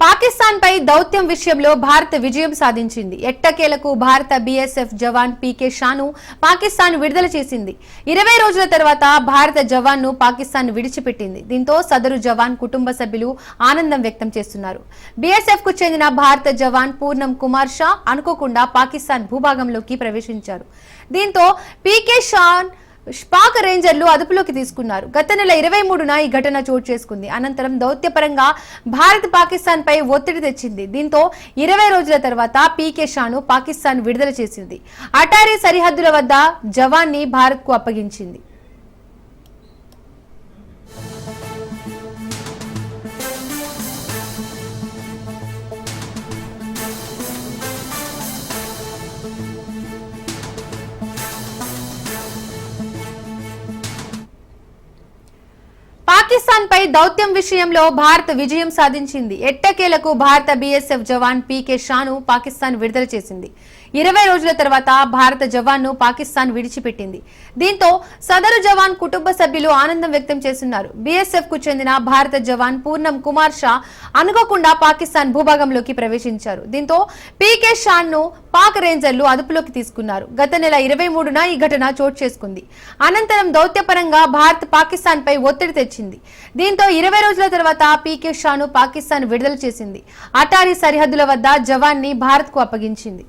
పాకిస్తాన్ పై దౌత్యం విషయంలో భారత్ విజయం సాధించింది. ఎట్టకేలకు భారత బీఎస్ఎఫ్ జవాన్ పీకే షాను పాకిస్తాన్ విడుదల చేసింది. 20 రోజుల తర్వాత భారత జవాన్ ను పాకిస్తాన్ విడిచిపెట్టింది. దీంతో సదరు జవాన్ కుటుంబ సభ్యులు ఆనందం వ్యక్తం చేస్తున్నారు. బీఎస్ఎఫ్ కు చెందిన భారత జవాన్ పూర్ణం కుమార్ షా అనుకోకుండా పాకిస్తాన్ భూభాగంలోకి ప్రవేశించారు. దీంతో పీకే షాన్ పాక్ రేంజర్లు అదుపులోకి తీసుకున్నారు. గత నెల 23న ఈ ఘటన చోటు చేసుకుంది. అనంతరం దౌత్యపరంగా భారత్ పాకిస్తాన్ పై ఒత్తిడి తెచ్చింది. దీంతో 20 రోజుల తర్వాత పీకే షాను పాకిస్తాన్ విడుదల చేసింది. అటారీ సరిహద్దుల వద్ద జవాన్ ని భారత్ కు అప్పగించింది. పాకిస్తాన్ పై దౌత్యం విషయంలో భారత్ విజయం సాధించింది. ఎట్టకేలకు భారత బీఎస్ఎఫ్ జవాన్ పీకే షాను పాకిస్తాన్ విడుదల చేసింది. 20 రోజుల తర్వాత భారత జవాన్ ను పాకిస్తాన్ విడిచిపెట్టింది. దీంతో సదరు జవాన్ కుటుంబ సభ్యులు ఆనందం వ్యక్తం చేస్తున్నారు. బీఎస్ఎఫ్ కు చెందిన భారత జవాన్ పూర్ణం కుమార్ షా అనుకోకుండా పాకిస్తాన్ భూభాగంలోకి ప్రవేశించారు. దీంతో పీకే షాన్ ను పాక్ రేంజర్లు అదుపులోకి తీసుకున్నారు. గత నెల 23న ఈ ఘటన చోటు చేసుకుంది. అనంతరం దౌత్యపరంగా భారత్ పాకిస్తాన్ పై ఒత్తిడి తెచ్చింది. దీంతో 20 రోజుల తర్వాత పీకే షాను పాకిస్తాన్ విడుదల చేసింది. అటారీ సరిహద్దుల వద్ద జవాన్ ని భారత్ కు అప్పగించింది.